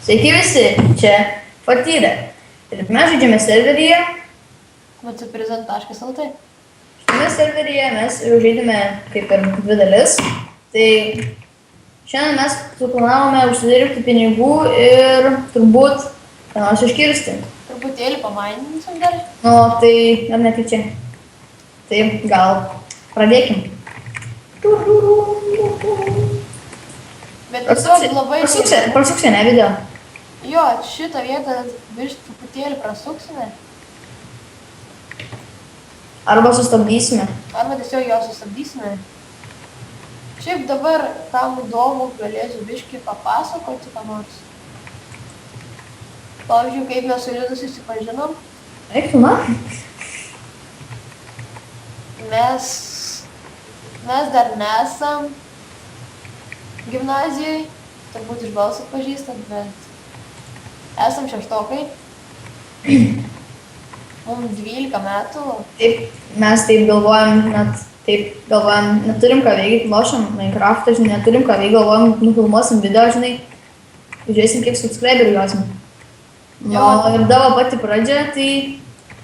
Sveiki visi, čia Fatyrė. Ir mes žaidžiame serveryje. Multipresent.lt. Šitame serveryje mes jau žaidėme kaip ir dvi dalis. Tai šiandien mes suplanavome užsidirbti pinigų ir turbūt ką nors iškirsti. Truputėlį pamaininsim dar. Nu, tai ar ne kaip čia. Tai gal pradėkim. Bet tiesiog labai... Prasuksime, ne video. Jo, šitą vietą virš truputėlį prasuksime. Arba sustabdysime. Arba tiesiog jo sustabdysime. Šiaip dabar, kam įdomu, galėsiu biškį papasakoti ką nors. Pavyzdžiui, kaip mes su Lidu susipažinom. Eik, na. Mes dar nesam gimnazijai, turbūt iš balso pažįstat, bet esam šeštokai. Mums 12 metų. Taip, mes taip galvojam, neturim ką veikti, lošiam Minecraft'ą, žinai, neturim ką veikti, galvojam, nufilmuosim video, žinai, žiūrėsim, kiek subscriberių gausim. Jo. Ir dabar pati pradžia, tai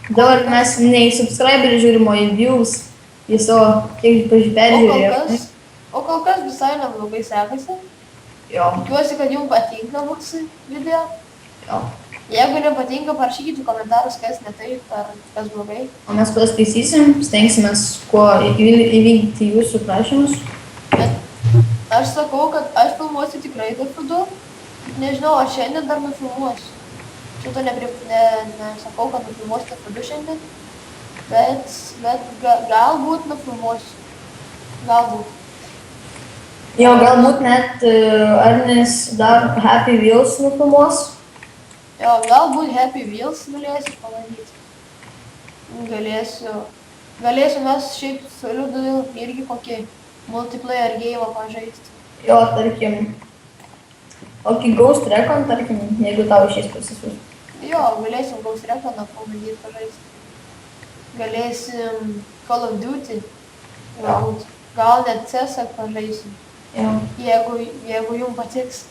dabar mes ne į subscriberį žiūrim, o į views, į savo, kiek peržiūrėjau. O kol kas visai neblogai sekasi. Jo. Tikiuosi, kad jums patinka mūsų video. Jo. Jeigu nepatinka, parašykite komentarus, kas ne taip ar kas blogai. O mes pastaisysim, stengsimės kuo įvykdyti jūsų prašymus. Bet aš sakau, kad aš filmuosiu tikrai F2. Nežinau, aš šiandien dar nufilmuosiu. Šito nesakau, kad nufilmuosiu F2 šiandien. Bet galbūt nufilmuosiu. Galbūt. Jo, galbūt net Arnis dar Happy Wheels nufilmuos. Jo, galbūt Happy Wheels galėsiu pamatyti. Galėsiu mes šiaip su Liudu irgi kokį multiplayer game pažaisti. Jo, tarkim, kokį Ghost Recon, tarkim, jeigu tau išės pasisiūs. Jo, galėsim Ghost Reconą pabandyti pažaisti. Galėsim Call of Duty, galbūt. Gal net CS:GO pažaisim. Jo. Jeigu jums patiks.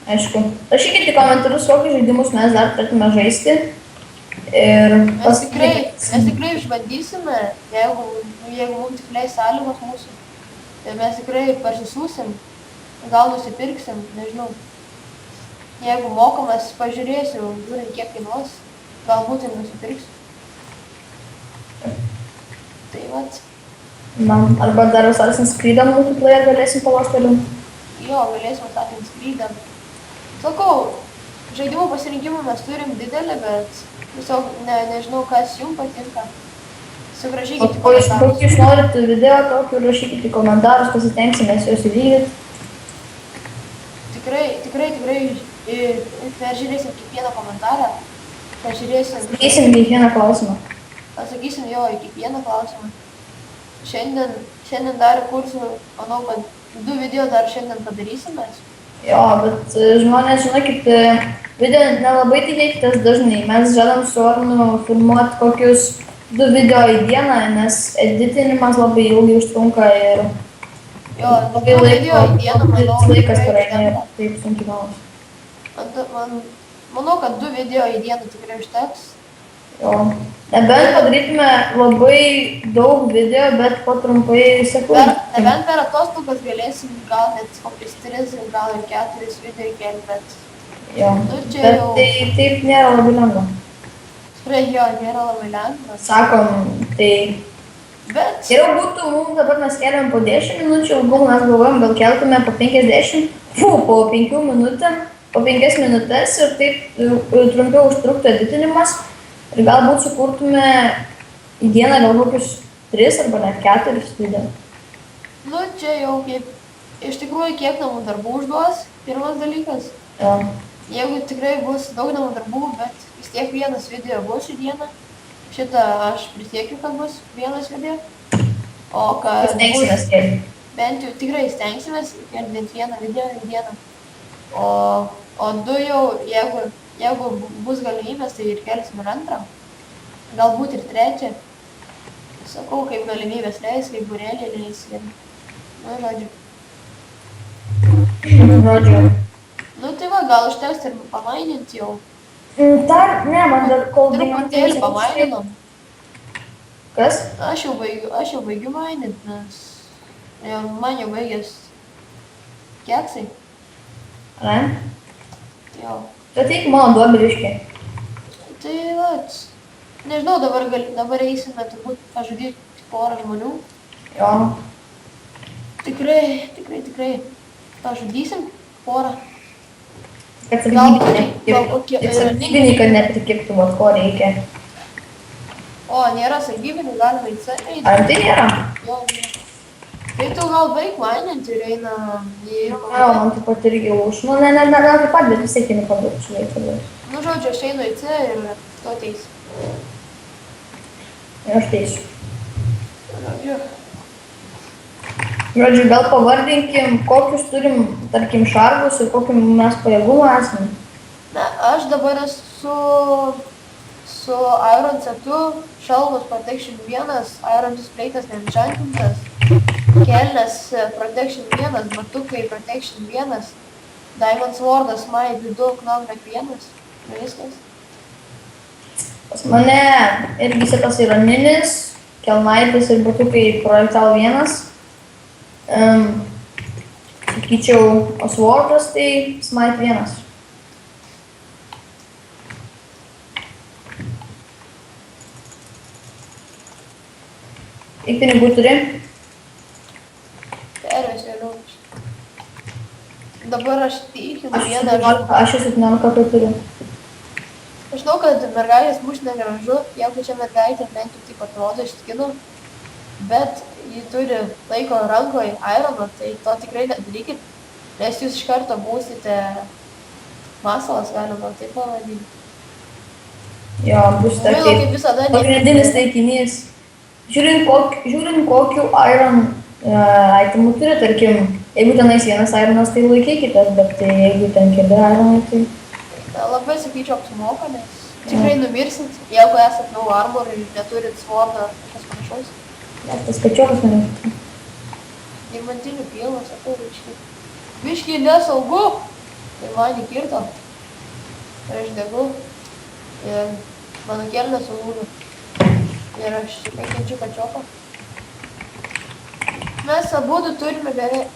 Aišku. Rašykite komentarus, kokius žaidimus mes dar turėtume žaisti. Ir Mes tikrai išbandysime, jeigu mums tik leis sąlygos mūsų. Tai mes tikrai parsisiūsim, gal nusipirksim, nežinau. Jeigu mokamas, pažiūrėsiu, žiūrint kiek kainuos, galbūt ir nusipirksiu. Tai vat. Na, arba dar Assassin's Creed multiplayer galėsim palošti toliau. Jo, galėsim Assassin's Creed. Sakau, žaidimų pasirinkimų mes turim didelį, bet tiesiog nežinau, kas jums patinka. Sugražykite komentarus. Kokius norit video, tokių rašykite komentarus, pasitengsimės juos įvykdyti. Tikrai peržiūrėsim kiekvieną komentarą. Atsakysim kiekvieną klausimą. Atsakysim jo į kiekvieną klausimą. Šiandien dar kursiu, manau, kad 2 video dar šiandien padarysime. Jo, bet žmonės, žinokit, video nelabai tikėkitės dažnai. Mes žadam su Arnu filmuoti kokius 2 video į dieną, nes editinimas labai ilgai užtrunka ir jo, labai laikas praeina ir taip sunkiai gaunas. Manau, kad 2 video į dieną tikrai užteks. Jo. Nebent padarytume labai daug video, bet po trumpai sekundžių. Nebent per atostogas galėsim gal net kokius 3, gal ir 4 video įkelti, bet... Jo, bet tai taip nėra labai lengva. Tikrai jo, nėra labai lengva. Sakom, tai... Bet... Geriau būtų, mums dabar mes keliam po 10 minučių, ilgum mes galvojam, gal keltume po 50, po 5 minutėm, po 5 minutės ir taip trumpiau užtruktų editinimas. Ir galbūt sukurtume į dieną gal kokius 3 arba net 4 video. Nu, čia jau kaip, iš tikrųjų, kiek namų darbų užduos, pirmas dalykas. Jo. Jeigu tikrai bus daug namų darbų, bet vis tiek vienas video bus į dieną. Šitą aš prisiekiu, kad bus vienas video. O kad stengsimės kelti. Bent jau tikrai stengsimės kelti bent vieną video į dieną. O 2 jau, jeigu bus galimybės, tai ir kelsim ir 2. Galbūt ir 3. Sakau, kaip galimybės leis, kaip būrelė leis. Nu, žodžiu. Žodžiu. Nu tai va, gal užteks ir pamaininti jau. Dar, ne, man dar kol Truputėlį pamaininom. Kas? Aš jau baigiu mainint, nes man jau baigės keksai. Ne? Jo. Bet eik mano duobeliškė. Tai vat, nežinau, dabar eisime turbūt pažudyti porą žmonių. Jo. Tikrai pažudysim porą. Kad sargybiniai, kad neprikiptų, vat ko reikia. O, nėra sargybinių, galima į C eiti. Ar tai nėra? Jo, nėra. Tai tu gal baig maininti ir eina į... Jo, man taip pat irgi už. Nu, ne, taip pat, bet vis tiek einu paduoti šveitą. Nu, žodžiu, aš einu į C ir tu ateisi. Aš teisiu. Žodžiu, Gal pavardinkim, kokius turim, tarkim, šarvus ir kokiu mes pajėgumą esame. na, aš dabar esu su Iron setu, šalmas Protection 1, Iron displaytas neenchantintas, kelnes Protection 1, batukai Protection 1, Diamond Swordas, Smite 2, Knockback 1, viskas. Pas mane irgi setas yra ninis, kelnaitis ir batukai Projectile 1. Sakyčiau, Swordas tai Smite 1. Kiek pinigų turi? Pervesiu vėliau. Dabar aš teikiu vieną. Aš 17 turiu. Aš žinau, kad mergaitės muš negražu, jeigu čia mergaitė bent jau taip atrodo iš skino, bet ji turi laiko rankoje Ironą, tai to tikrai nedarykit, nes jūs iš karto būsite masalas, galima taip pavadinti. Jo, bus Kaip visada, pagrindinis taikinys. Žiūrint kokiu Iron itemų turi, tarkim, jeigu tenais vienas Ironas, tai laikykitės, bet jeigu ten keli Ironai, tai... Labai sakyčiau apsimoka, nes tikrai numirsit, jeigu esat no armor ir neturit swordą ar kažkas panašaus. Net tas kačiokas mane. Diamantinių pilnas, sakau, biškį nesaugu, tai man įkirto. Ir aš degu ir mano kelnes sulūdo. Ir aš kenčiu kačiopą. Mes abudu turime beveik,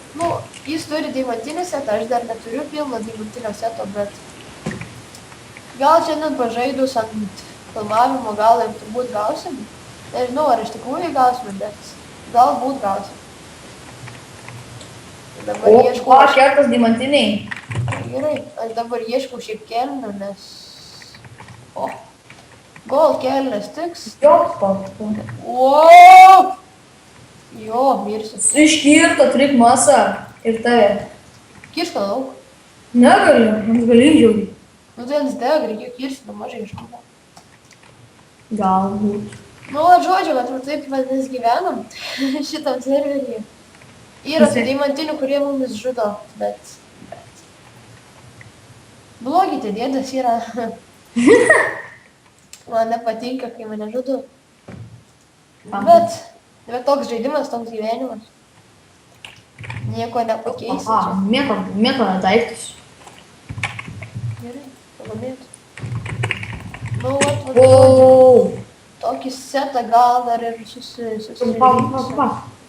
jis turi diamantinį setą, aš dar neturiu pilno diamantinio seto, bet gal šiandien pažaidus ant filmavimo gal ir turbūt gausim. Nežinau, ar iš tikrųjų gausime, bet galbūt gausim. Dabar ieškau... O, kertas diamantiniai. Gerai, aš dabar ieškau šiaip kelnių, nes... O, gol kelnes tiks. Joks pakto. Wow! Jo, mirsiu. Iškirto trik masą ir tave. Kirško daug. Negaliu, jums galindžiau. Nu tai ant deg, reikėjo kirsti, mažai iškūpą. Galbūt. Nu, žodžiu, kad taip mes gyvenam šitam serveryje. Yra tų diamantinių, kurie mumis žudo, bet... Blogi tie dėdas yra. Man nepatinka, kai mane žudo. Bet toks žaidimas, toks gyvenimas. Nieko nepakeisi čia. Mėto nedaiktus. Gerai, pagamėtų. Nu, vat, tokį setą gal dar ir susirinkti.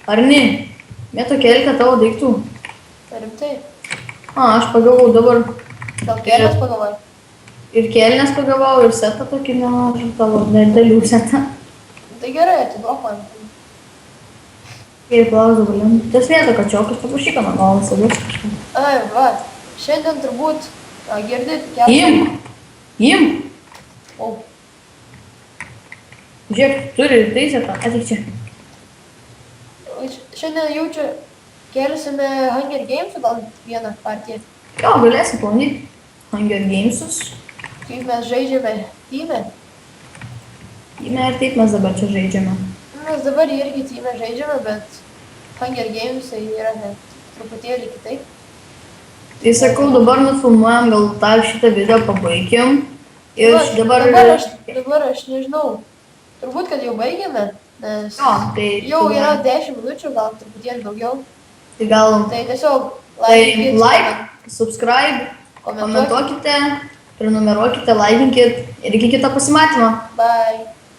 Ar ne? Mėto keletą tavo daiktų. Rimtai. Aš pagavau dabar. Gal kelnes pagavai? Ir kelnes pagavau, ir setą tokį nemažą tavo dalių setą. Tai gerai, atiduok man. Kaip plauzų valim. Tas mėto kačiokas, paprašyk mano galas labiau kažką. Ai, va. Šiandien turbūt, girdit, kelnes. Im! O. Žiūrėk, turi ir tai setą, ateik čia. Šiandien jaučiu, kelsime Hunger Games gal vieną partiją. Jo, galėsim planyti Hunger Gamesus. Kaip mes žaidžiame tyme. Tyme ir taip mes dabar čia žaidžiame. Mes dabar irgi tyme žaidžiame, bet Hunger Gamesai yra truputėlį kitaip. Tai sakau, dabar nufilmuojam, gal tą šitą video pabaigiam. Ir dabar aš nežinau. Turbūt, kad jau baigėme, nes jau yra 10 minučių, gal truputėlį daugiau. Tai gal... Tai tiesiog like, subscribe komentuokite, prenumeruokite, laikinkit ir iki kito pasimatymo. Bye.